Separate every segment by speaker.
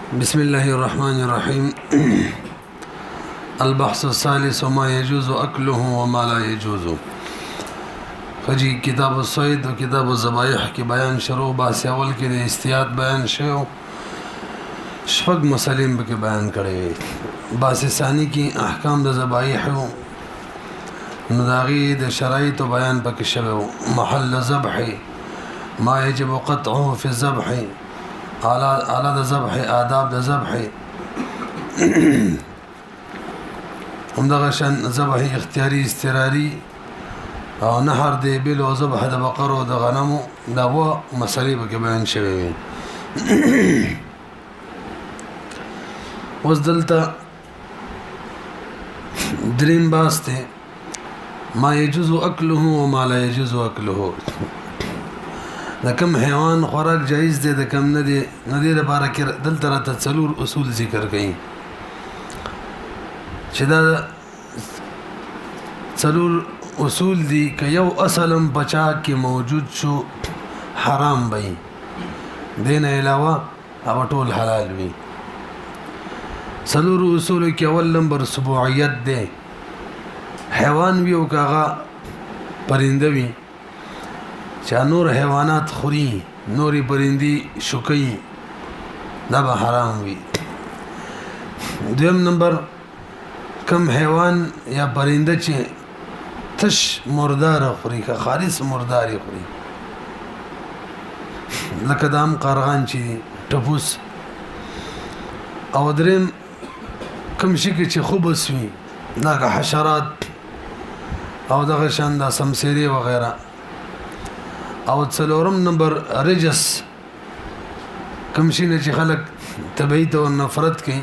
Speaker 1: بسم الله الرحمن الرحيم. البحث الثالث وما يجوز أكله وما لا يجوز. فجي كتاب الصيد وكتاب الذبائح کی بیان شروع باسی اول کې د استیاد بیان شو شپږ مسلیم به بیان کړي باسی ثانی کی احکام د ذبائح نداغي د شرایط بیان پکې شوی محل ذبح ما يجب قطعه في الذبح على الذبح آداب الذبح هم دغه شان ذبح اختیاري استراري او نهر دی بل او ذبح د بقر او د غنمو دا و مسلې به بیان شوی وس دلته دریم باسته ما يجوز اكله وما لا يجوز اكله دا کم حیوان خوراک جایز دی دا کم ندی لپاره کې دلته راته څلور اصول ذکر کړي چې دا څلور اصول دي که یو اصلم بچا کې موجود شو حرام وي دین علاوه او ټول حلال وي څلور اصول کې اول نمبر سبوعیت دی حیوان وی او کاغه پرنده وي چا نور حیوانات خوري نوري پرندي شوکي دا به حرام وي دویم نمبر کم حیوان یا پرنده چې تش مردار خوري که خالص مردار خوري لکه دام قارغان چې ټپوس او دریم کم شي کې چې خوب وسوي دا حشرات او دغه شان دا سمسيري وغيرها او څلورم نمبر رجس کم شي نه چې خلک تبعیت او نفرت کوي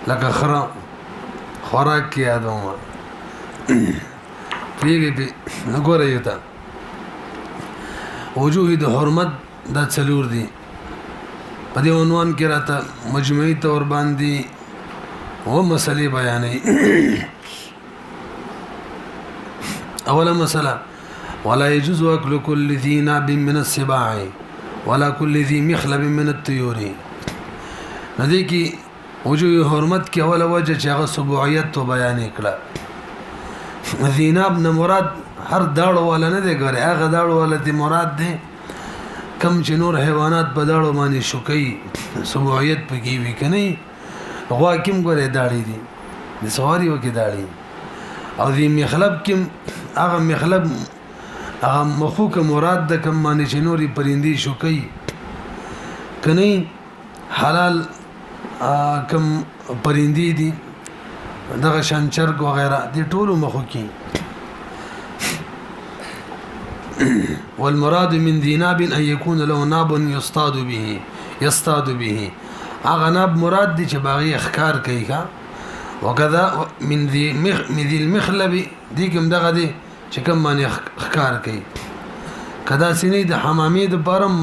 Speaker 1: لکه خرا خوراک کې یادوم پیږي به نګورې یو تا وجوه د حرمت دا څلور دي په دې عنوان کې راته مجموعي تور باندې و مسلې بیانې اوله مسله ولا يجوز أكل كل ذي ناب من السباع ولا كل ذي مخلب من الطيور ندی کی وجوه حرمت کی اوله وجه چې هغه سبوعیت تو بیان کړه ذی ناب نه مراد هر داړو ولا نه دی ګره هغه داړو ولا دی مراد دی کم چې نور حیوانات په داړو باندې شوکي سبوعیت پکې وی کني غوا کیم ګره داړي دي د سواری وکي داړي او ذی مخلب کیم هغه مخلب هغه مخوک مراد د کم معنی چې نوري پرندي شوکي کني حلال کم پرندي دي دغه شنچرګ وغيرها دي ټولو مخوکي والمراد من ذي ناب ان يكون له ناب يصطاد به هغه ناب مراد دي چې باغي اخکار کوي کا وکذا من ذي المخلب دي کوم دغه دي چې کوم معنی اخکار کوي کدا سینې د حمامې د بارم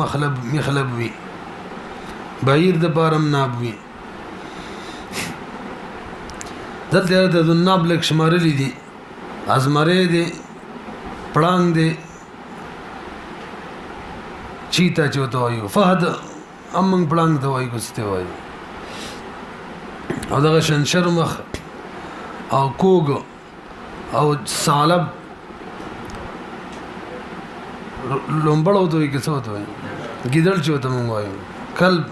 Speaker 1: مخلب وي بعیر د بارم ناب وي دلته د ناب لک شمارلې دي ازمره دي پړانګ دي چیتا چوتو وایو فهد امنګ پړانګ ته وایو کوسته وایو او دغه شنشرمخ او کوګ او سالب لومبړو دوی کې څه وته ګیدړ چوته مونږ وایو کلب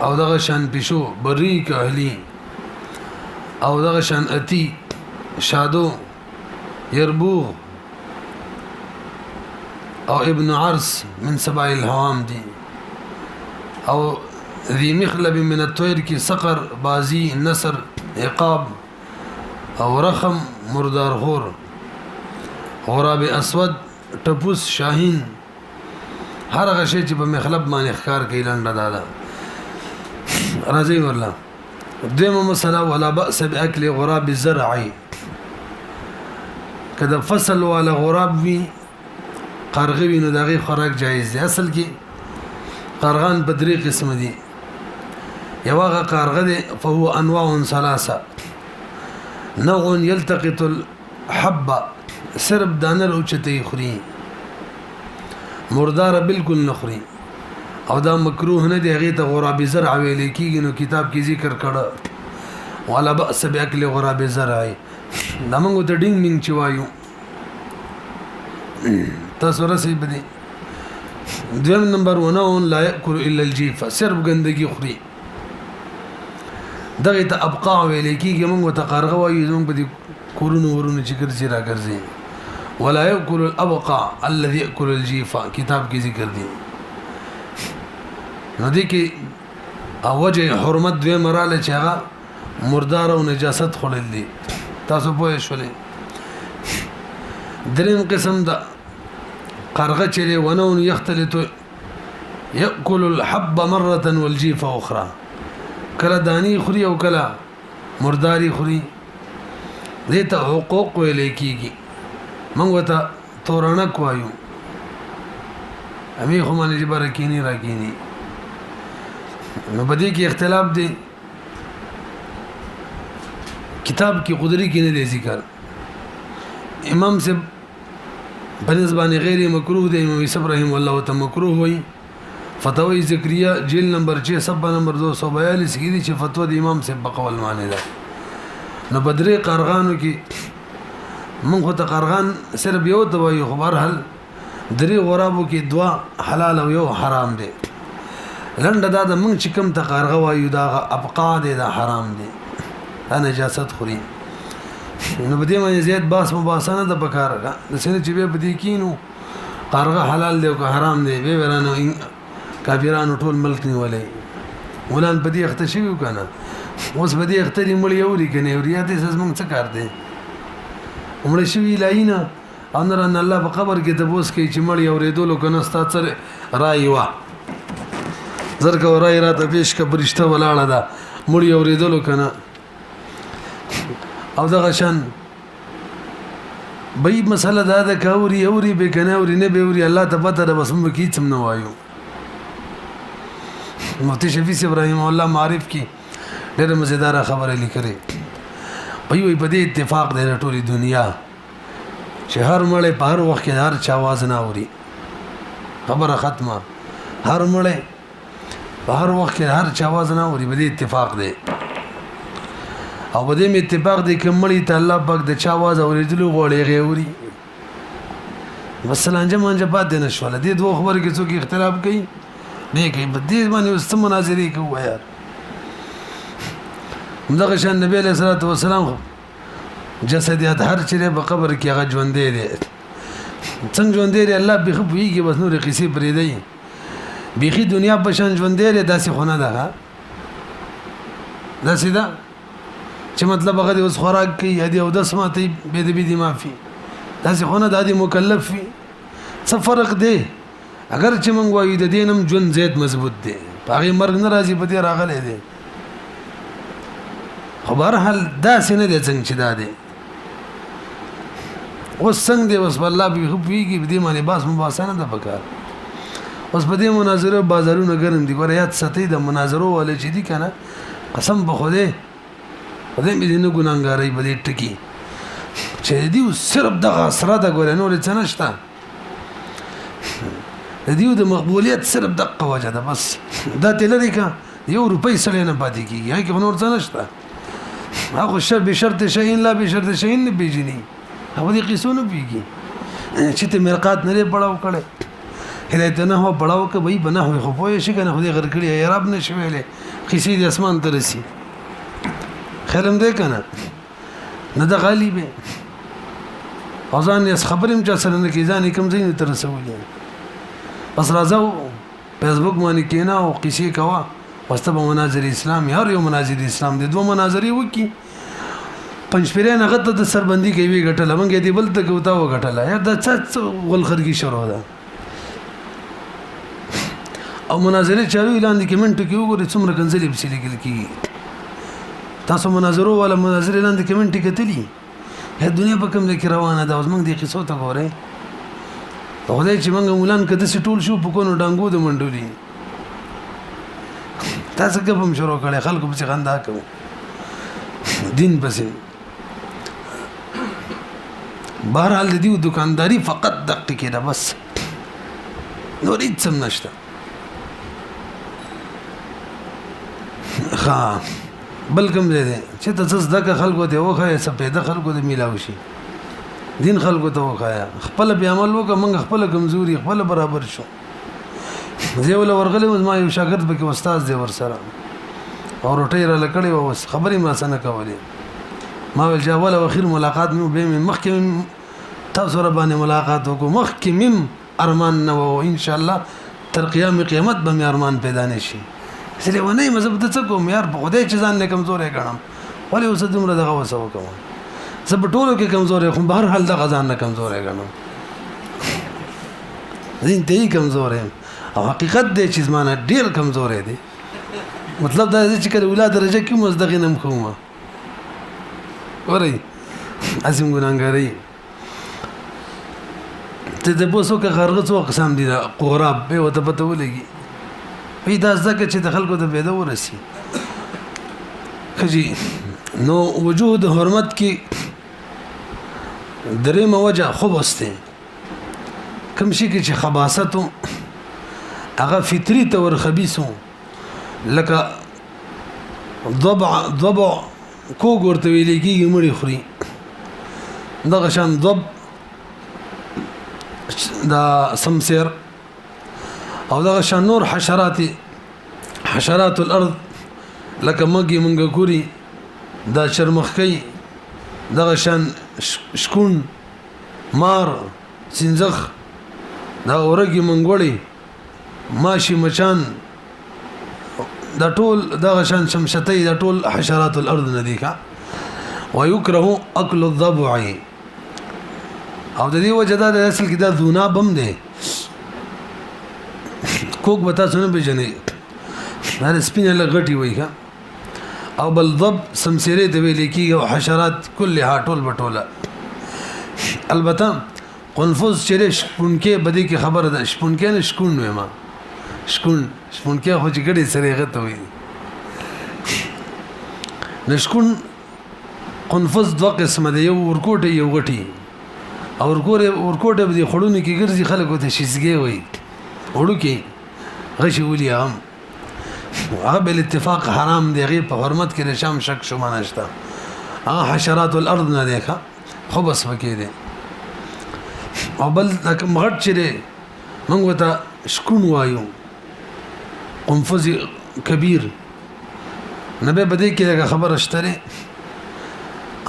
Speaker 1: او دغه شان پښو بریک اهلی او دغه شان اتی شادو يربوغ او ابن عرس من سبع الهوام دي او ذي مخلب من الطير کی صقر بازی نسر عقاب او رخم مردار غور غراب اسود ټپوس شاهین هر هغه شی چې په مخلب باندې ښکار کوي لنډه دادا راځي ورلا دیمه مسله ولا باس باكل غراب الزرع کله فصل ولا غراب وی قرغه وینو دغه خوراک جایز دی اصل کې قرغان په درې قسم دي یو هغه قرغه دی فهو انواع ثلاثه نوع يلتقط الحبه صرف دانه اوچته خوري مردار بالکل نخوري او دا مکروه نه دی هغه ته غراب زرع ویل کیږي نو کتاب کې ذکر کړه ولا باس باکل غراب زرع دا موږ ته ډینګ مینګ چوایو تاسو راسي بدی دویم نمبر 1 لا یاکل الا الجیف صرف ګندګي خوري دغه ته ابقاع ویل کیږي موږ ته قارغه وایو زموږ په دي کورونو ورونو چې ګرځي را ګرځي ولا یاکل الابقاع الذي یاکل الجیف کتاب کې ذکر دی نو دي کې اوجه حرمت دوی مراله چې هغه مردار او نجاست خلل دي تاسو پوه شولې دریم قسم دا قرغه چې ونه یختلط یاکل الحب مره والجيف اخرى کله دانی خوري او کله مرداري خوري دې ته حقوق ویل کېږي موږ ته تورنک وایو امي خو باندې جبر کینی راکینی نو بدی کې اختلاف دی کتاب کې قدرت کې نه دی ذکر امام سے بنسبانه غیر مکروه دی امام یوسف رحم الله تعالی مکروه وای فتاوی ذکریہ جیل نمبر 6 صفحه نمبر 242 کې دي چې فتوا د امام سے بقول معنی ده نو بدري قرغانو کې مونږ ته قرغان صرف یو دوی خبر حل دري غرابو کې دوا حلال او یو حرام دي لنډه دا د مونږ چې کوم ته قرغه وایو دا ابقا دي دا حرام دي دا نجاست خوري نو بده باندې زیات باس مباسنه د بکار د سینې چې به بدی کینو قرغه حلال دی او حرام دی به ورانو کافرانو ټول ملک نیولې ولان بدی اخته شي وکنه اوس بدی اخته مړ یو لري کنه ورياته زمونږ څه کار دی عمر شوی لاینا انر ان الله په قبر کې د بوس کې چې مړ یو ریدلو کنه ستاسو رای وا زرګه رای راته پیش کا برشته ولاړه ده مړ یو ریدلو کنه او دغه شان بې مسله دا ده کاوري اوري به کنه اوري نه به اوري الله ته پته ده بس موږ کیڅم نه وایو مفتی شفیع ابراهیم الله معرف کی ډېر مزیدار خبره لیکره وي په دې اتفاق دی ټولې دنیا چې هر مړی په هر وخت کې هر چا आवाज نه اوري خبره ختمه هر مړی په هر وخت کې هر چا आवाज نه اوري په دې اتفاق دی او په دې اتفاق دی چې مړی ته الله پاک د چا आवाज اورېدلو غوړي غوړي مثلا جمانجه پات نه شول دې دوه خبر کې څوک اختلاف کوي نه کوي په دې باندې واست مناظرې کوي یار دغه شان نبی علیہ الصلوۃ والسلام جسدیات هر چیرې په قبر کې هغه ژوندې دي څنګه ژوندې دي الله به خبريږي بس نور قصې پرې دی بيخي دنیا په شان ژوندې دي داسې خونه ده داسې ده چې مطلب هغه د اوس خوراک کوي هدي او د سماتي به دې دي معافي داسې خونه د دې مکلف وي څه فرق دی اگر چې مونږ وایو د دینم ژوند زیات مضبوط دی هغه مرګ ناراضي په دې راغلي دی خبر حل دا سینه دې څنګه چې دا دی اوس څنګه دی اوس الله به خپويږي دې باندې باس مباسنه ده پکار اوس په دې مناظره بازارونه ګرم دي ګوره یاد ساتي د مناظرو ولې چې دي کنه قسم به خوده خدای مې دې نه ګناګاري به دې ټکی چې دې صرف دغه سره د ګوره نور څه نشته دې د مقبولیت صرف دغه وجه ده بس دا تلری کا یو روپۍ سره نه پاتې کیږي هغه نور څه نشته هغه شرط بشرط شيء لا بشرط شيء نه بيجني هغه دي قصونه بيږي چې ته مرقات نه پړاو کړي هدایت نه هو پړاو ک وای بنا هو خو پوي شي کنه خو دې غر کړی یا رب نشي ویلې قصې د اسمان ترسي خیرم دې کنه نه د غالب اذان یې خبرم چې سره نه کیځان کوم ځای ته رسولې بس راځو فیسبوک باندې کینا او قصې کوا واستبه مناظر اسلام هر یو مناظر اسلام د دوه مناظرې وکي پنځپیران هغه ته د سربندي کوي غټل موږ دې بل ته کوتا و غټل یا د څه ول خرګي شروع ده او مناظره چالو اعلان دي کمنټ کې وګورئ څومره کنځلې په لیکل کیږي تاسو مناظرو ولا مناظره اعلان دي کمنټ کې تللی هه دنیا په کوم لکه روانه ده اوس موږ دې قصو ته ګورئ خدای چې موږ مولان کده سټول شو په کونو ډنګو د منډولي تاسو کوم شروع کړي خلکو په څنګه کوي دین پسې بهرحال دې دکانداری فقط دقیقه ده بس نور هیڅ نشته ها بل کوم ځای دی چې ته زده خلکو ته وښایې څه پیدا خلکو ته میلاو شي دین خلکو ته وښایه خپل په عمل وکړه موږ خپل کمزوري خپل برابر شو زه ول ورغلی ما یو شاګرد به کې استاد دی ورسره او روټي را لکړې و خبرې ما سره کولې ما ول جواب او اخر ملاقات مې به مخکې تاسو سره باندې ملاقات وکړو مخکې مم ارمان نه و ان شاء الله تر قیام قیامت به مې ارمان پیدا نشي سره ونه مزه ته څه کوم یار په خدای چې ځان نه کمزورې کړم ولې اوس دومره دغه وسو کوم زه په ټولو کې کمزورې خو بهر حال د غزان نه کمزورې کړم زین ته کمزورې او حقیقت دې چې زمانه ډیر کمزورې دي مطلب دا چې کله اولاد درجه کې مزدغې نم کومه ورې ازم ګناګری ته د بوسو کې غرغه څو قسم دي قراب به وته پته ولګي وی دا ځکه چې د خلکو د پیدا ورسي خجی نو وجود حرمت کی درې موجه خبسته کوم شي کې چې خباستو هغه فطری تور خبيسو لکه ضبع کو ګورته ویل کېږي مړی خوري دغه شان ضب دا سمسر او دغه شان نور حشرات الارض لکه مګي مونږ ګوري دا شرمخکی دغه شان شکون مار سنځخ دا اورګي منګوړي ماشي مچان دا ټول دغه شان شمشتي دا ټول حشرات الارض نديکا ويكره اكل الضبع او د دې وجه دا اصل کې دا ذونا بم دی کوک بتا سونه بجنې دا سپینه لغټي وای ښا او بل ضب سمسيره د ویل کې او حشرات كلها ټول بټوله البته قنفذ چرش پونکه بدی کی خبر ده شپونکه نه شکون وې ما شپونکه خو چې ګډي سره غته وي نشکون قنفذ دوه قسمه ده یو ورکوټه یو غټي او ورکوټه به خړونی کې ګرځي خلکو ته شیزګي وي وړو کې غشي ولي هم هغه بل اتفاق حرام دی غي په حرمت کې نشم شک شوم نشته هغه حشرات الارض نه دیکھا خو بس وکي دي او بل مغټ چره موږ وته شکون وایو قنفذ کبیر نبه بده کې خبر اشتره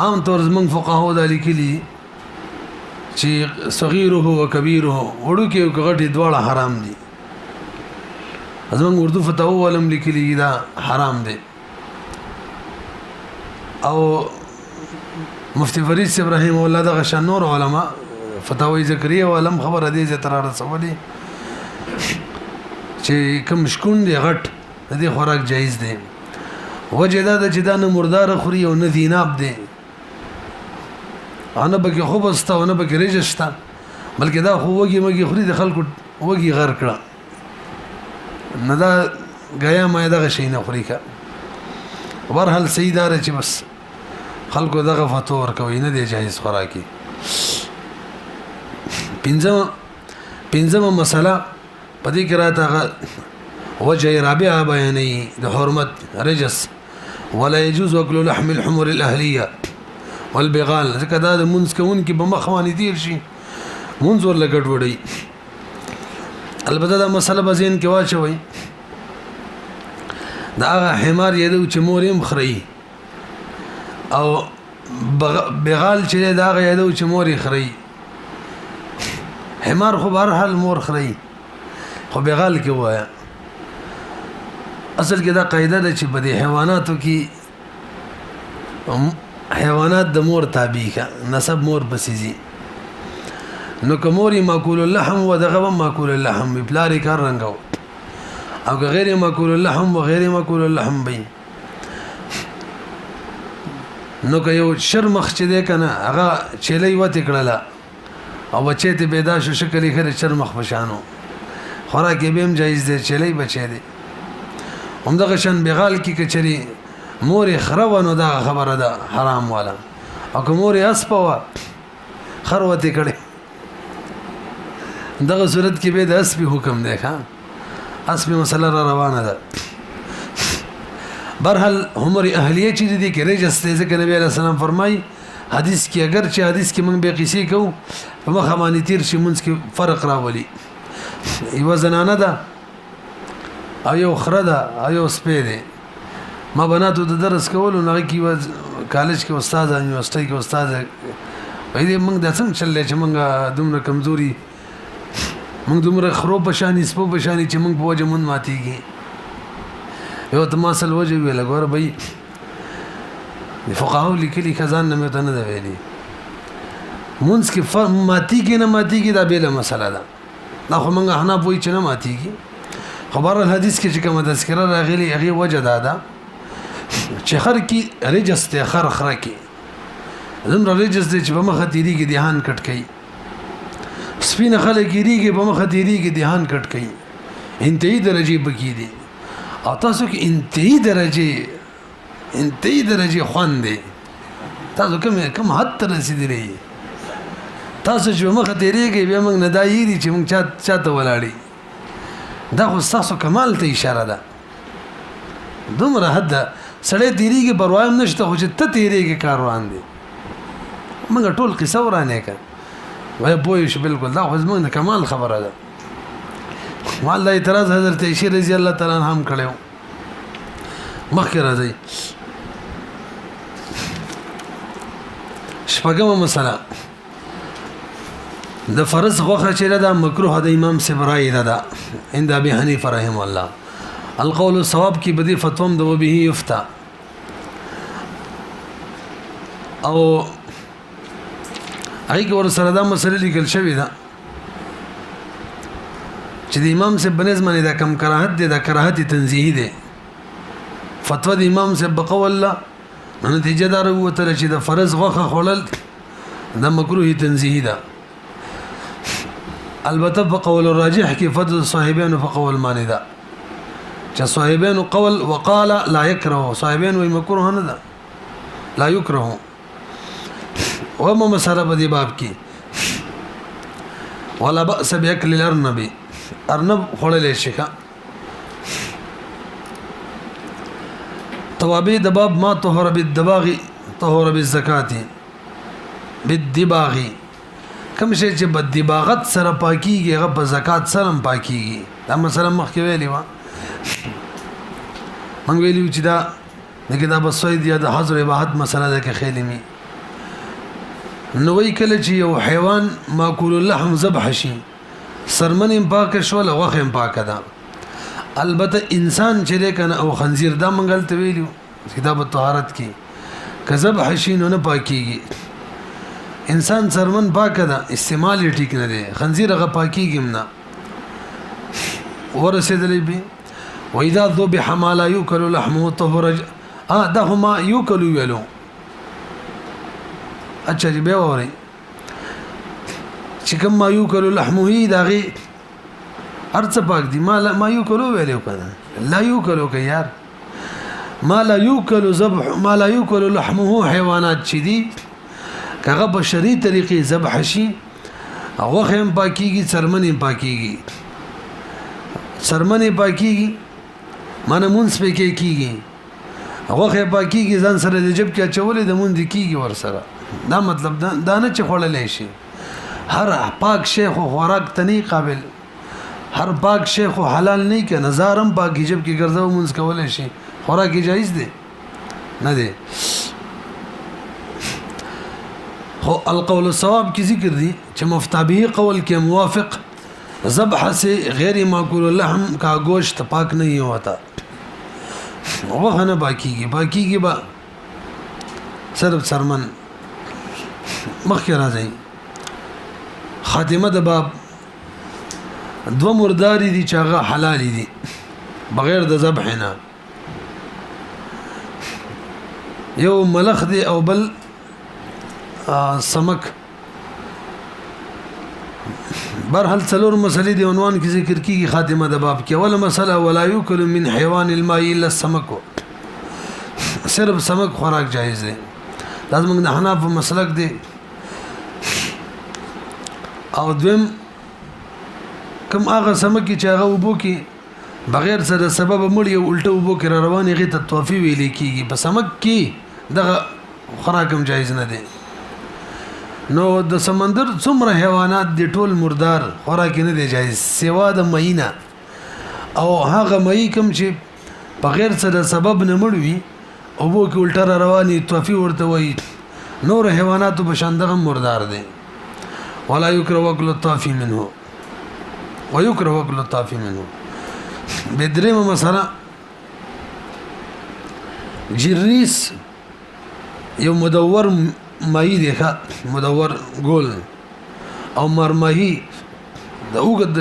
Speaker 1: عام طور زمون فقهاو د لیکلي چې صغیره او کبیره وړو کې غټي دواړه حرام دي زمون اردو فتاوا علم لیکلي دا حرام دي او مفتی فرید ابراهیم الله د غشنور علما فتاوی ذکریه علم خبر دې تر رسولي چې کوم شکون دی غټ دې خوراک جایز دی وجه دا چې دا نه مردار خوري او نه دیناب دی انا بګي خو بستا او نه بګي رجستا بلکې دا خو وګي مګي خوري د خلکو وګي غر کړه نه دا غیا ما دا شي نه خوري کا ورحل سیدار چې بس خلکو دغه فتور کوي نه دی جایز خوراکي پنځمه مسله پدې کې راته وجه رابعه بیانې د حرمت رجس ولا يجوز اكل لحم الحمر الاهليه والبغال ځکه دا د منځ کون کې بمخواني دي شي منځ ور لګټ وړي البته دا مسله به ذهن کې واچوي دا هغه حمار یدو چې موریم خري او بغال چې دا هغه یدو چې موري خري حمار خو بهر حال مور خري خو بغال کې وایا اصل کې دا قاعده ده چې په دې حیواناتو کې حیوانات د مور تابع کا نسب مور بسیزي نو کوموري ماکول اللحم و دغه ماکول اللحم بلاري کار رنگو او غیر ماکول اللحم و غیر ماکول اللحم بي نو که یو شرمخ چې ده کنه هغه چلې وته کړله او بچې ته پیدا شو شکل یې خره شرمخ بشانو خوراک به هم جایز دی چلې بچې دی همدغه شان بغال کې کچري مور خروانو دا خبره ده حرام والا او که مور اسپوا خروته کړي دغه صورت کې به د اسپي حکم دی ښا اسپي مسله را روانه ده برحال عمر اهلیه چې دي کې رجس ته ځکه نبی علیہ السلام فرمای حدیث کې اگر چې حدیث کې موږ به قصې کوو په مخه باندې تیر شي مونږ کې فرق راولي یو زنانه ده او یو خره ده او یو سپی دی ما بناتو د درس کولو نه کې کالج کې استاد یونیورسيټي کې استاد وای دې موږ د څنګه چلې چې موږ دومره کمزوري موږ دومره خرو په شان سپو په شان چې موږ په وجه مون ماتيږي یو تماسل وجه ویل غور به فقهاو لیکلي خزان نه مته نه ویلي مونږ کې ماتيږي نه ماتيږي دا بیل مسله ده دا خو موږ حنا پوي چې نه ماتيږي خبر الحديث کې چې کوم تذکرہ راغلي هغه وجه ده چې خر کې رجس ته خر کې زمره رجس دې چې په مخه تیریږي دهان کټ کوي سپینه خلک کیږي په مخه تیریږي دهان کټ کوي انتهایی درجه بکی دي او تاسو کې انتهایی درجه خوان دي تاسو کوم حد ته رسیدلی تاسو چې مخه تیریږي بیا موږ نه دایری چې موږ چاته ولاړی دا خو تاسو کمال ته اشاره ده دومره حد سړی تیریږي پروا هم نشته خو چې ته تیریږي کار روان دي موږ ټول قصه ورانه کړ وای پوه شو بالکل دا خو زموږ د کمال خبره ده والله اعتراض حضرت عائشہ رضی الله تعالی عنها هم کړو مخکې راځي شپږمه مسله د فرض غوخه چې دا مکروه د امام سبرای ده عند ابي حنیفه رحم الله القول الصواب کی بدی فتوم د وبه یفتا او هغه ور سره دا مسله لیکل شوی ده چې د امام سے بنز منی دا کم کراهت دي دا کراهت تنزیهی دي فتوا د امام سے بقول الله نتیجه دار وته چې د فرض غوخه خلل د مکروه تنزیهی ده البته بقول الراجح کې فضل صاحبین فقول معنی ده چې صاحبین قول وقال لا يكره صاحبین وي مکروه نه ده لا يكره وما مسره په دې باب کې ولا باس باكل الارنب ارنب خړلې شي کا توابع د باب ما طهر بالدباغ طهر بالزکات بالدباغ کوم شي چې بددباغت سره پاکيږي هغه په زکات سره پاکيږي دا مثلا مخکې ویلی و من ویلی چې دا د کتاب الصید یا د حظر اباحت مسله ده کې خېلمي نو وی کله چې یو حیوان ماکول اللحم ذبح شي سرمن پاک شو له وخت پاک ده البته انسان چې کنه او خنزیر دا منګل ته ویلو کتاب الطهارت کې کذبح شي نو نه پاکيږي انسان سرمن پاک ده استعمال ټیک نه دی خنزیر هغه پاکيږي نه ورسېدلې به واذا ذبح ما لا يؤكل لحمه طهر ده هما يؤكل ویلو اچھا جی به وره چې کوم ما يؤكل لحمه داغي ارڅ پاک دي ما يؤكل ویلو کنه لا يؤكل که یار ما لا يؤكل ذبح ما لا يؤكل لحمه حیوانات چې دي کغه بشری طریقې ذبح شي هغه هم پاکيږي سرمنې پاکيږي سرمنې پاکيږي مانه مونږ پکې کیږي هغه پاکيږي ځان سره د جب کې چولې د مونږ کیږي ور سره دا مطلب دا نه چې خړلې شي هر پاک شیخ او خوراک تني قابل هر پاک شیخ او حلال نه کې نظارم پاک جب کې ګرځاو مونږ کولای شي خوراک جایز دي نه دي هو القول الصواب کی ذکر دی چې مفتابه قول کې موافق ذبح سے غیر ماکول اللحم کا گوشت پاک نہیں ہوتا وہ نه باقیږي با صرف سرمن مخکې راځي خاتمه د باب دو مرداري دي چې هغه حلال دي بغیر د ذبح نه یو ملخ دی او بل سمک برحال څلور مسلې دی عنوان کې ذکر کیږي خاتمه د باب کې اوله مسله ولا یاکل من حیوان الماء الا السمك صرف سمک خوراک جایز دی لازم د حناف مسلک دی او دویم کوم هغه سمک چې هغه وبو کې بغیر سره سبب مړی او الټه وبو کې روانې غي ته توفی ویلې کیږي په سمک کې دغه خوراکم جایز نه دی نو د سمندر څومره حیوانات دي ټول مردار خوراک نه دی جایز سوا د مېنا او هغه مې کوم چې بغیر سره سبب نه مړوي او بو کې الټه روانې توفی ورته وای نور حیوانات په شان دغه مردار دي ولا يكره اكل الطافي منه ويكره اكل الطافي منه بدریم مسله جریس یو مدور ماهی دی ښه مدور ګول او مرماهی د اوږد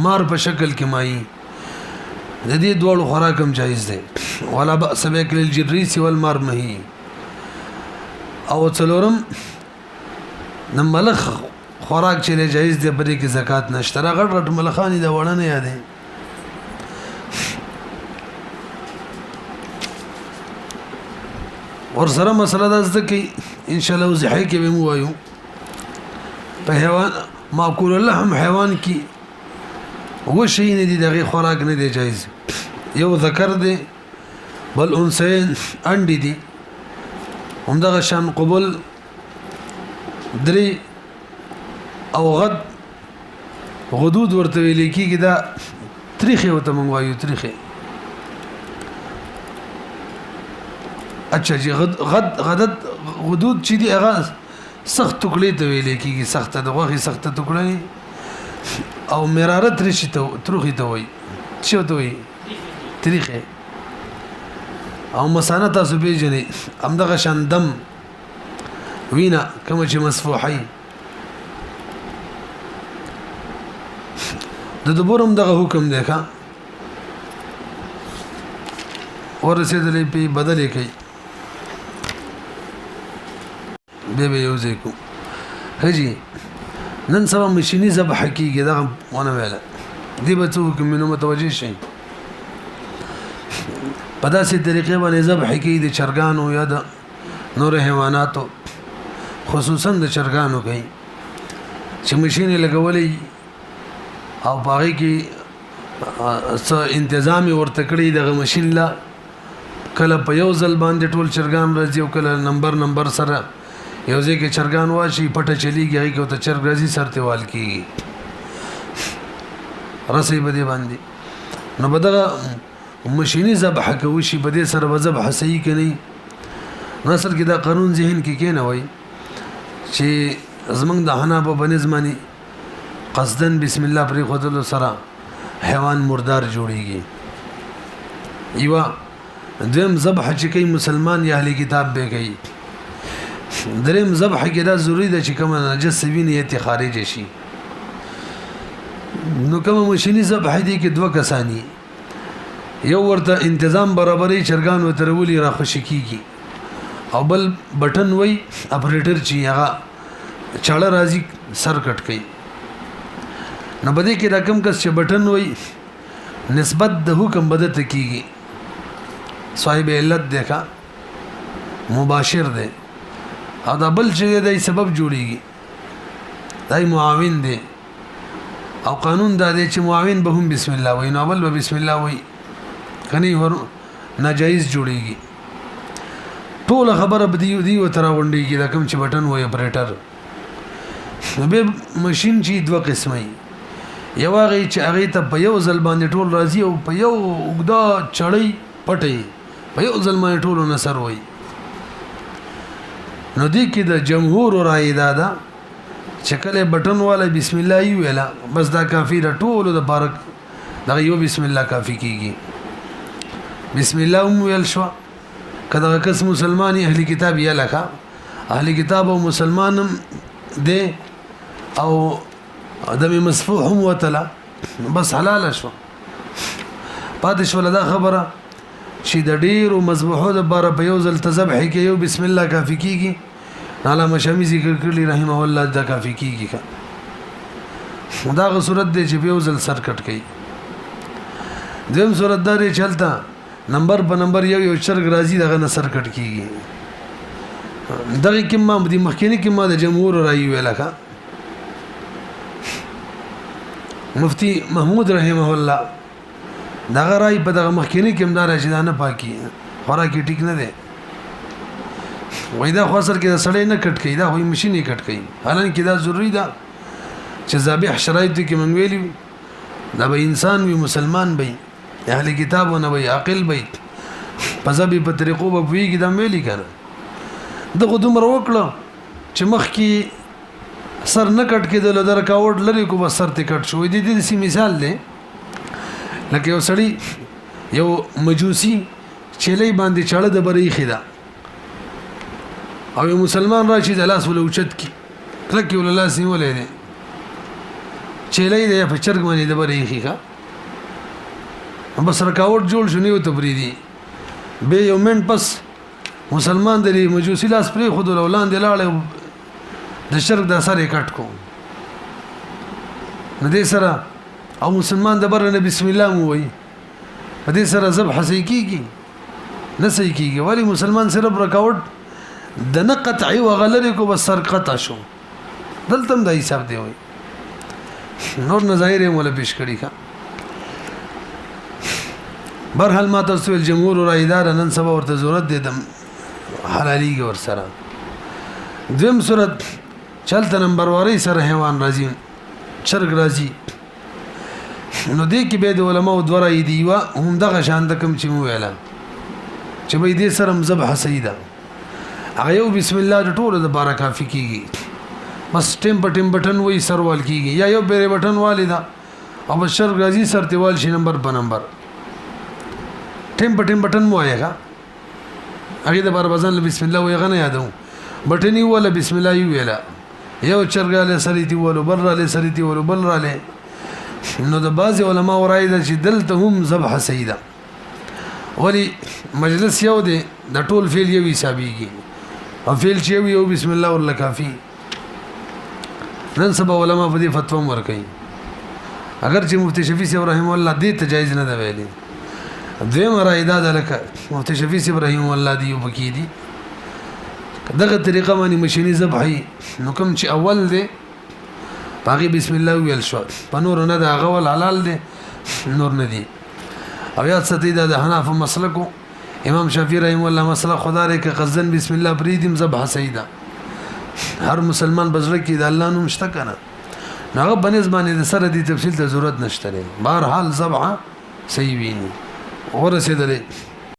Speaker 1: مار په شکل کې ماهی د دې دوړو خوراک هم جایز دی ولا باس باكل الجريس والمرماهی او څلورم د ملخ خوراک چې جایز دی پرې کې زکات نشته غټ غټ ملخانی د وړنه یادې اور سره مسله ده ځکه ان شاء الله وضحای کې به مو وایو په حیوان ماکول اللحم حیوان کې هو شي نه دي دغه خوراک نه دی جایز یو ذکر دی بل انثیین انډي دي همدغه شان قبول درې او غدود ورته ویل کېږي دا تریخه وته مونږ وایو تریخه اچھا جی غدد غدود چې دی هغه سخت ټوکړې ته ویل کېږي سخت د غوخي سخت ټوکړې او مرارت رشي ته تروخي ته وایي څه ته وایي تریخه او مسانه تاسو پیژنې همدغه شان دم وینا کوم چې مسفوحي د دبورم دغه حکم دی ښا ورسېدلې په بدلې کوي به یو ځکو هجی نن سبا مشینی ذبح کیږي دا ونه ویل دی به څوک منو متوجي شي په داسې طریقې باندې ذبح کیږي د چرګانو یا د نور حیواناتو خصوصا د چرګانو کوي چې مشینی لګولې او باغی کې انتظام ورته کړی دغه مشین لا کله په یو ځل باندې ټول چرګان راځي او کله نمبر سره یو ځکه چرګان واشي پټه چلیږي هغه کو ته چرګ راځي سرتوال کیږي رسې بده باندې نو بدغه مشینی ذبح کوي شي بده سره ذبح صحیح کوي نصر کې دا قانون ذهن کې نه وای چې زمنګ د حنا په بنظمانی قصدن بسم الله پر خدل سره حیوان مردار جوړیږي ایوا دیم ذبح چې کوي مسلمان یا اهلی کتاب به کوي دریم ذبح کې دا ضروری ده چې کوم نجس ویني ته خارج شي نو کوم مشینی ذبح دي کې دوه کسانی یو ورته تنظیم برابرې چرګان وترولي را خوشی کیږي او بل بٹن وای اپریټر چې هغه چاړه راځي سر کټ کوي نو بده کې رقم کس چې بٹن وای نسبت د حکم بدته کیږي صاحب علت دیکھا مباشر دی او دا بل چې دی سبب جوړیږي دای معاون دی او قانون دا دی چې معاون به هم بسم الله وای نو بل به بسم الله وای کني ور ناجایز جوړیږي ټول خبره بدی دی و تر غونډیږي دا کوم چې بٹن وای اپریټر نو به ماشين چې دوه قسمه یو هغه چې هغه ته په یو ځل باندې ټول راځي او په یو وګدا چړې پټي په یو ځل باندې ټول نصر وای نو دی کې د جمهور رائے دا چې کله بٹن والا بسم الله ویلا بس دا کافی د ټول د بارک دا یو بسم الله کافی کیږي بسم الله ویل شو کدا کس مسلمانی اهلی کتاب یا لکه اهلی کتاب او مسلمانم دی او دم مسفوح هم وتلا بس حلال شو پاتې شو دا خبره چې د ډیرو مذبوحو د بار په یو ځل تذبح کې یو بسم الله کافی کیږي علامه شامی ذکر کړلی رحمه الله دا کافی کیږي دا غو صورت دی چې په یو ځل سر کټ کړي دیم صورت دا دی چلتا نمبر په نمبر یو چرګ راځي دغه نصر کټ کیږي دغه کې ما د مخکینی کې ما د جمهور رائے ویلکه مفتی محمود رحمه الله دغه رای په دغه مخکینی کې مدار چې دا نه پاکي خوراکي ټیک نه دی وای دا خو اثر کې د سړی نه کټ کوي دا خو ماشين یې کټ کوي حالانکه دا ضروری ده چې ذبیح شرایط کې من ویلی دا به انسان وي مسلمان وي اهل کتابونه وي عاقل وي په ذبیح په طریقو به ویږي دا ویلی کنه دغه دومره وکړه چې مخ کې سر نه کټ کېدل در کاوډ لري کو بس سر ته کټ شو دي دې سی مثال دی لکه یو سړی یو مجوسی چلې باندې چاړه د بری خدا او یو مسلمان راشي د لاس ولو چت کی کلک ول لاس نیولې دي چلې د په چرګ باندې د بری خېخه بس رکاوټ جوړ شنو ته بریدي به یو منټ پس مسلمان د مجوسی لاس پرې خود ولان دی لاړ د شرک د اثر کټ کو نو دې سره او مسلمان د بر نه بسم الله مو وای په دې سره ذبح صحیح کیږي نه صحیح کیږي ولی مسلمان سره رکاوټ د نه قطعي وغلري کو بس سر قطع شو دلته د حساب دی وای نور نظایر مولا پیش کړی کا برحال ما تاسو الجمهور را اداره نن سبا ورته ضرورت دي د حلاليږي ور سره دیم صورت چلته نمبر وری سره حیوان راځي چرګ راځي نو دې کې به د علماء دوره دی وا هم دغه شان د کوم چې مو ویلا چې به دې سره ذبح سیدا هغه یو بسم الله د ټولو د بارکه فکیږي بس ټیم بټن وای سروال کیږي یا یو بیره بټن والیدا او بشر غازی سرتیوال شي نمبر په نمبر ټیم بټن مو آیګه هغه د بار بزن بسم الله وای غنه یادو بټنی ولا بسم الله ویلا یو چرګاله سریتی ولو برله سریتی ولو بلراله نو د بعض علماء ورایده چې دلته هم ذبح سیدا ولی مجلس یو دی د ټول فعل یو حسابيږي او فعل چې یو بسم الله ورله کافی نن سبا علماء په دې فتوا ورکړي اگر چې مفتی شفیع صاحب رحم الله دې تجایز نه دی ویلي دویم رایده ده لکه مفتی شفیع صاحب رحم الله دی وبکی دي دغه طریقه باندې مشینی ذبحي نو کوم چې اول دی باقي بسم الله ویل شو په نور نه دا غول حلال دي نور نه دي او یاد ستې دا د حناف مسلکو امام شافعي رحم الله مسله خدای کې قزن بسم الله پریدم ذبح سیدا هر مسلمان بزړه کې د الله نوم شته کنه هغه بنسبانه د سره دي تفصیل ته ضرورت نشته بهر حال ذبح صحیح ویني ورسېدلې